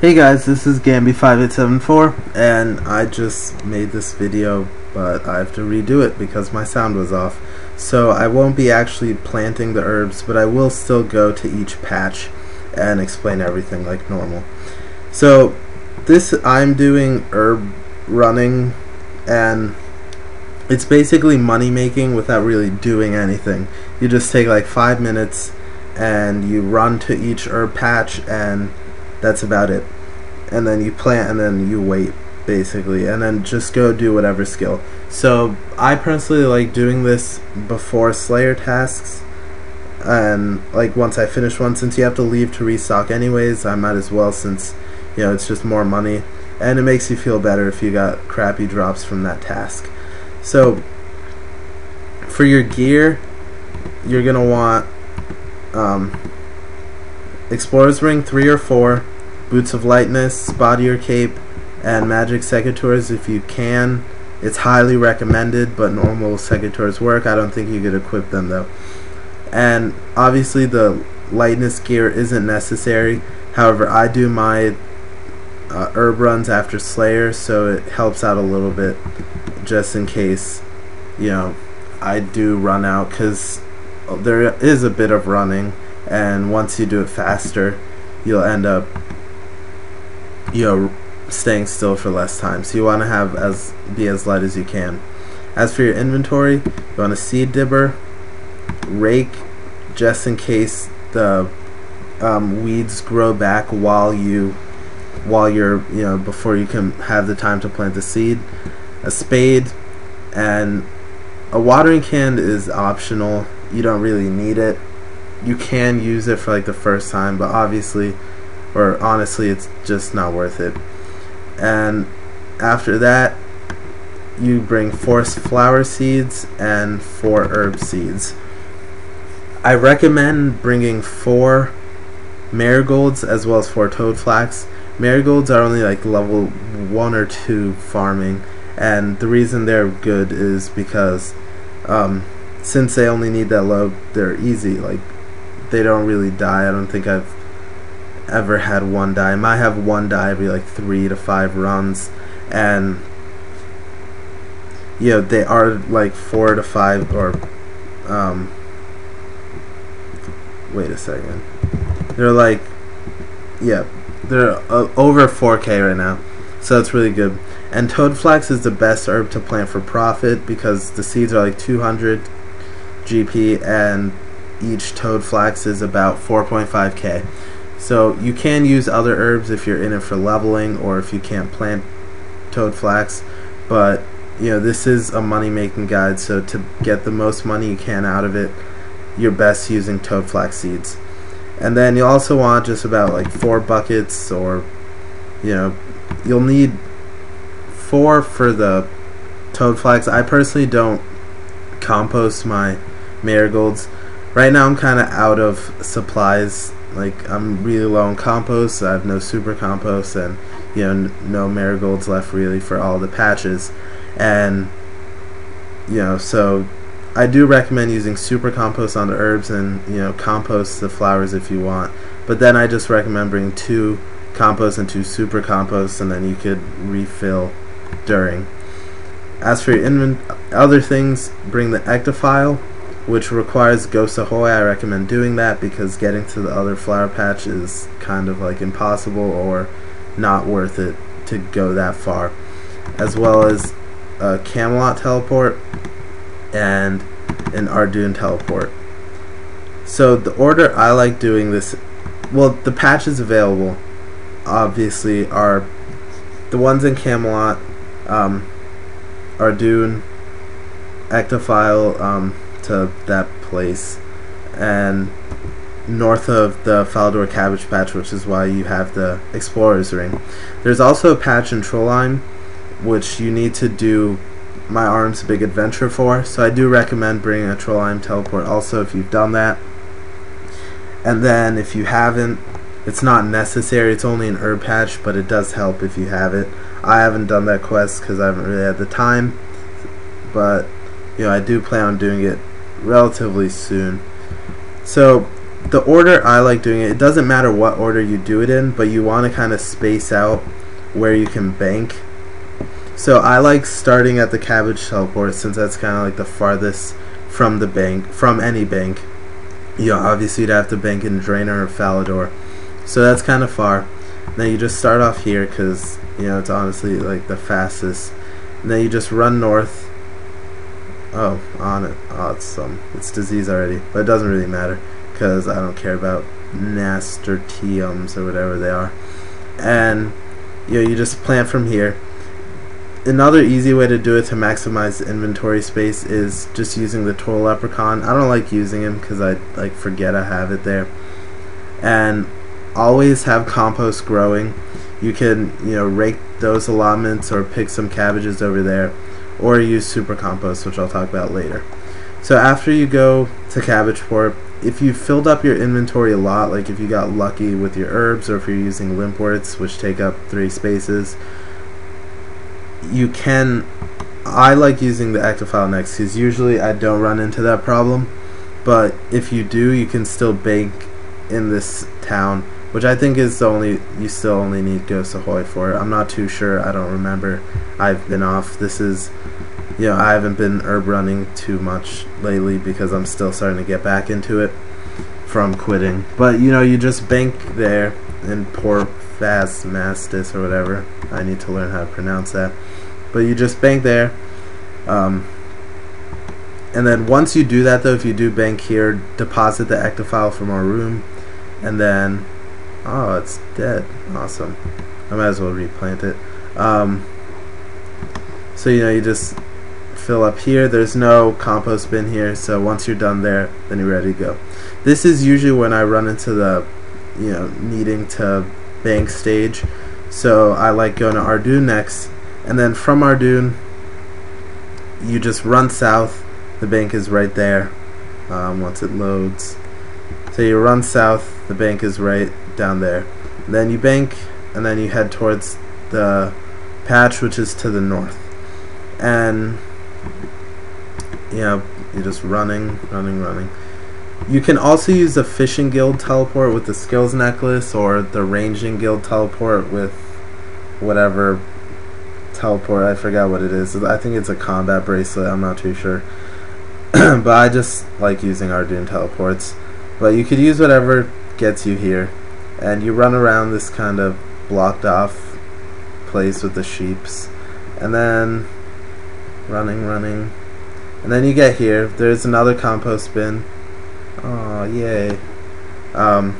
Hey guys, this is Gamby5874 and I just made this video, but I have to redo it because my sound was off. So I won't be actually planting the herbs, but I will still go to each patch and explain everything like normal. So I'm doing herb running, and it's basically money making without really doing anything. You just take like 5 minutes and you run to each herb patch, and that's about it. And then you plant and then you wait, basically, and then just go do whatever skill. So I personally like doing this before Slayer tasks, and like once I finish one, since you have to leave to restock anyways, I might as well, since it's just more money, and it makes you feel better if you got crappy drops from that task. So for your gear, you're gonna want Explorer's Ring 3 or 4, Boots of Lightness, Spottier Cape, and Magic Secateurs if you can. It's highly recommended, but normal Secateurs work. I don't think you could equip them though. And obviously the lightness gear isn't necessary. However, I do my herb runs after Slayer, so it helps out a little bit just in case I do run out, because there is a bit of running, and once you do it faster you'll end up staying still for less time. So you want to be as light as you can. As for your inventory, you want a seed dibber, rake, just in case the weeds grow back while you're before you can have the time to plant the seed, a spade, and a watering can is optional. You don't really need it. You can use it for like the first time, but honestly it's just not worth it. And after that, you bring 4 flower seeds and 4 herb seeds. I recommend bringing 4 marigolds as well as 4 toadflax. Marigolds are only like level 1 or 2 farming, and the reason they're good is because since they only need that low, they're easy. Like, they don't really die. I don't think I've ever had one die. I might have one die every like 3 to 5 runs, and they are like 4 to 5 or wait a second, they're like they're over 4k right now, so it's really good. And toadflax is the best herb to plant for profit because the seeds are like 200 GP and each toadflax is about 4.5k. So you can use other herbs if you're in it for leveling, or if you can't plant toadflax, but this is a money making guide, so to get the most money you can out of it, you're best using toadflax seeds. And then you also want just about like 4 buckets, or you'll need 4 for the toadflax. I personally don't compost my marigolds. Right now I'm kind of out of supplies. Like, I'm really low on compost. I have no super compost, and no marigolds left really for all the patches. And so I do recommend using super compost on the herbs, and compost the flowers if you want. But then I just recommend bringing 2 compost and 2 super compost, and then you could refill during. As for your other things, bring the ectophile, which requires Ghost Ahoy. I recommend doing that because getting to the other flower patch is kind of like impossible or not worth it to go that far. As well as a Camelot teleport and an Ardoon teleport. So the order I like doing this, well, the patches available obviously are the ones in Camelot, Ardoon, ectophile, to that place, and north of the Falador Cabbage Patch, which is why you have the Explorer's Ring. There's also a patch in Trollheim which you need to do My Arm's Big Adventure for, so I do recommend bringing a Trollheim teleport also if you've done that. And then if you haven't, it's not necessary, it's only an herb patch, but it does help if you have it. I haven't done that quest because I haven't really had the time, but I do plan on doing it relatively soon. So the order I like doing it, it doesn't matter what order you do it in, but you want to kind of space out where you can bank. So I like starting at the cabbage teleport, since that's kind of like the farthest from the bank, from any bank. You know, obviously you'd have to bank in Draenor or Falador, so that's kind of far. Then you just start off here because, you know, it's honestly like the fastest. And then you just run north. Oh, on it. Oh, it's disease already, but it doesn't really matter because I don't care about nasturtiums or whatever they are. And you know, you just plant from here. Another easy way to do it to maximize inventory space is just using the Total Leprechaun. I don't like using him because I like forget I have it there. And always have compost growing. You can, you know, rake those allotments or pick some cabbages over there, or use super compost, which I'll talk about later. So after you go to Cabbageport, if you filled up your inventory a lot, like if you got lucky with your herbs, or if you're using limpworts, which take up 3 spaces, you can, I like using the ectophile next because usually I don't run into that problem, but if you do, you can still bank in this town, which I think is the only, you still only need Ghost Ahoy for. I'm not too sure, I don't remember, I've been off. This is, you know, I haven't been herb running too much lately because I'm still starting to get back into it from quitting. But you know, you just bank there in Porfast Mastis or whatever, I need to learn how to pronounce that. But you just bank there, and then once you do that though, if you do bank here, deposit the ectophile from our room, and then, oh, it's dead, awesome, I might as well replant it. So you know, you just fill up here, there's no compost bin here, so once you're done there, then you're ready to go. This is usually when I run into the, you know, needing to bank stage, so I like going to Ardoon next. And then from Ardoon, you just run south. The bank is right there once it loads. So you run south, the bank is right down there. And then you bank, and then you head towards the patch, which is to the north. And, you know, you're just running. You can also use the Fishing Guild teleport with the Skills Necklace, or the Ranging Guild teleport with whatever teleport, I forgot what it is. I think it's a combat bracelet, I'm not too sure. But I just like using Ardoon teleports. But you could use whatever gets you here. And you run around this kind of blocked off place with the sheeps. And then running. And then you get here. There's another compost bin. Oh, yay. And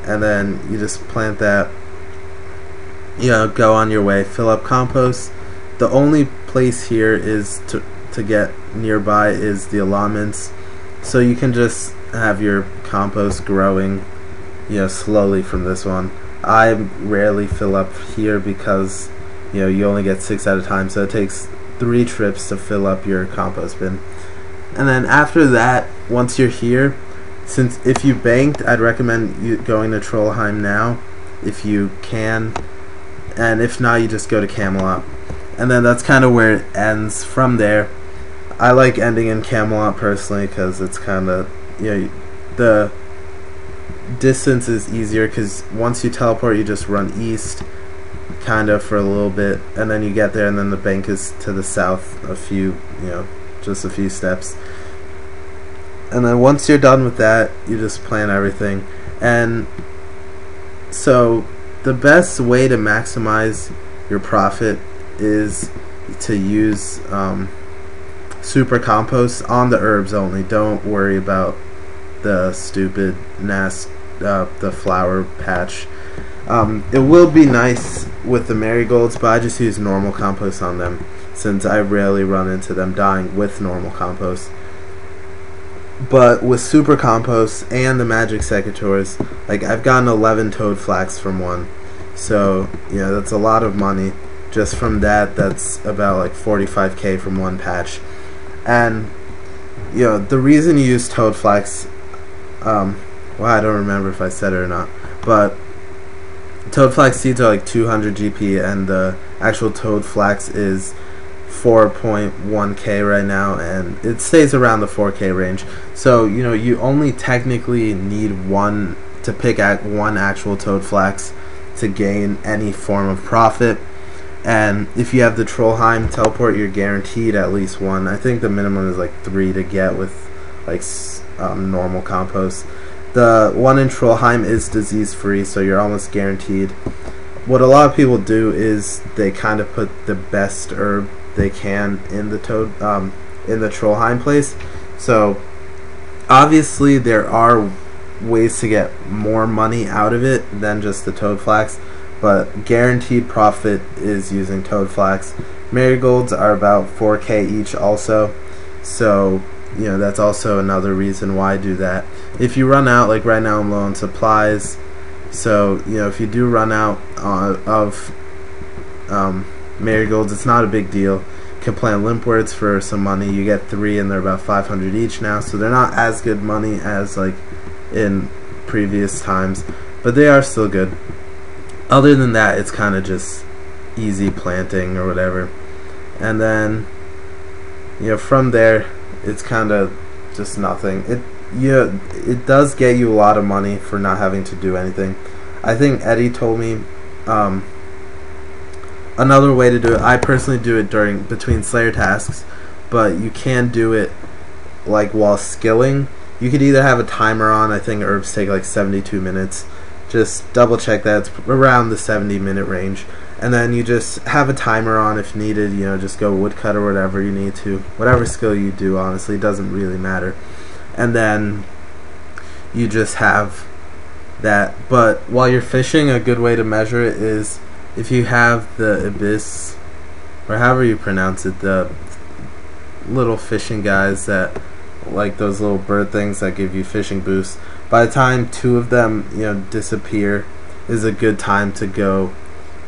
then you just plant that. You know, go on your way, fill up compost. The only place here is to get nearby is the allotments, so you can just have your compost growing, you know, slowly from this one. I rarely fill up here because, you know, you only get 6 at a time, so it takes 3 trips to fill up your compost bin. And then after that, once you're here, since if you banked, I'd recommend you going to Trollheim now if you can. And if not, you just go to Camelot. And then that's kind of where it ends from there. I like ending in Camelot personally because it's kind of, you know, the distance is easier because once you teleport, you just run east kind of for a little bit, and then you get there, and then the bank is to the south a few, you know, just a few steps. And then once you're done with that, you just plan everything. And so the best way to maximize your profit is to use super compost on the herbs only. Don't worry about the stupid the flower patch. It will be nice with the marigolds, but I just use normal compost on them since I rarely run into them dying with normal compost. But with super compost and the magic secateurs, like I've gotten 11 toad flax from one, so you know, that's a lot of money just from that. That's about like 45k from one patch. And you know, the reason you use toad flax, well, I don't remember if I said it or not, but toad flax seeds are like 200 GP, and the actual toad flax is 4.1k right now, and it stays around the 4k range. So you only technically need one to pick at one actual toad flax to gain any form of profit. And if you have the Trollheim teleport, you're guaranteed at least one. I think the minimum is like 3 to get with like normal compost. The one in Trollheim is disease free, so you're almost guaranteed. What a lot of people do is they kind of put the best herb they can in the Trollheim place. So obviously there are ways to get more money out of it than just the toad flax, but guaranteed profit is using toad flax. Marigolds are about 4k each also, so that's also another reason why I do that. If you run out, like right now I'm low on supplies, so if you do run out of marigolds, it's not a big deal. You can plant limpworts for some money. You get 3 and they're about 500 each now, so they're not as good money as like in previous times, but they are still good. Other than that, it's kind of just easy planting or whatever. And then from there it's kind of just nothing. It does get you a lot of money for not having to do anything. I think Eddie told me another way to do it. I personally do it between Slayer tasks, but you can do it like while skilling. You could either have a timer on. I think herbs take like 72 minutes. Just double check that it's around the 70-minute range, and then you just have a timer on if needed. Just go woodcut or whatever you need to, whatever skill you do. Honestly, it doesn't really matter. And then you just have that. But while you're fishing, a good way to measure it is if you have the abyss, or however you pronounce it, the little fishing guys that, like those little bird things that give you fishing boosts. By the time 2 of them disappear is a good time to go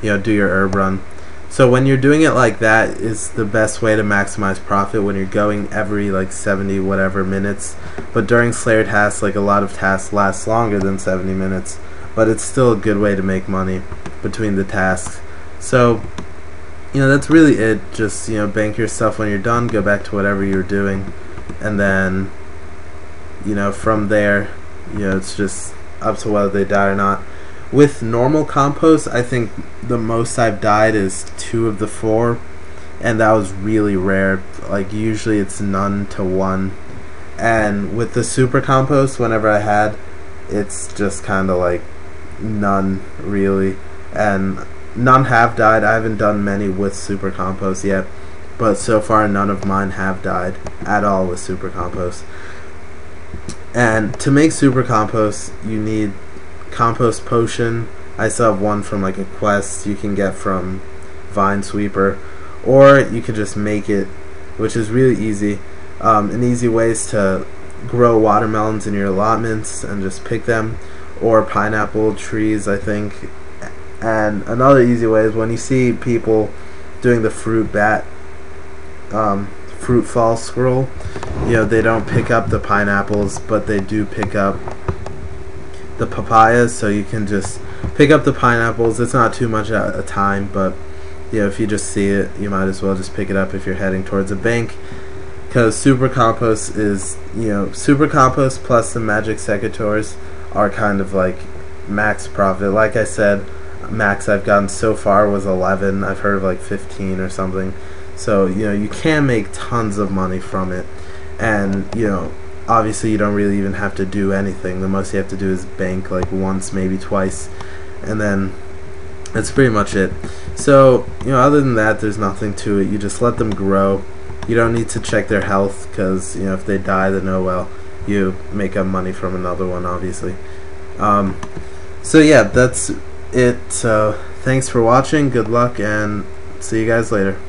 do your herb run. So when you're doing it like that is the best way to maximize profit, when you're going every like 70 whatever minutes. But during Slayer tasks, like a lot of tasks last longer than 70 minutes, but it's still a good way to make money between the tasks. So that's really it. Just bank your stuff when you're done, go back to whatever you're doing, and then from there it's just up to whether they die or not. With normal compost, I think the most I've died is 2 of the 4, and that was really rare. Like usually it's none to 1. And with the super compost, whenever I had, it's just kind of like none really, and none have died. I haven't done many with super compost yet, but so far none of mine have died at all with super compost. And to make super compost, you need compost potion. I still have one from like a quest you can get from Vine Sweeper, or you can just make it, which is really easy. An easy way is to grow watermelons in your allotments and just pick them, or pineapple trees, I think. And another easy way is when you see people doing the fruit fall scroll, they don't pick up the pineapples, but they do pick up the papayas. So you can just pick up the pineapples. It's not too much at a time, but if you just see it, you might as well just pick it up if you're heading towards a bank, because super compost is super compost plus the magic secateurs are kind of like max profit. Like I said, max I've gotten so far was 11. I've heard of like 15 or something. So you can make tons of money from it, and obviously you don't really even have to do anything. The most you have to do is bank like once, maybe twice, and then that's pretty much it. So other than that, there's nothing to it. You just let them grow. You don't need to check their health, because if they die, then oh well, you make up money from another one, obviously. So yeah, that's it. So thanks for watching, good luck, and see you guys later.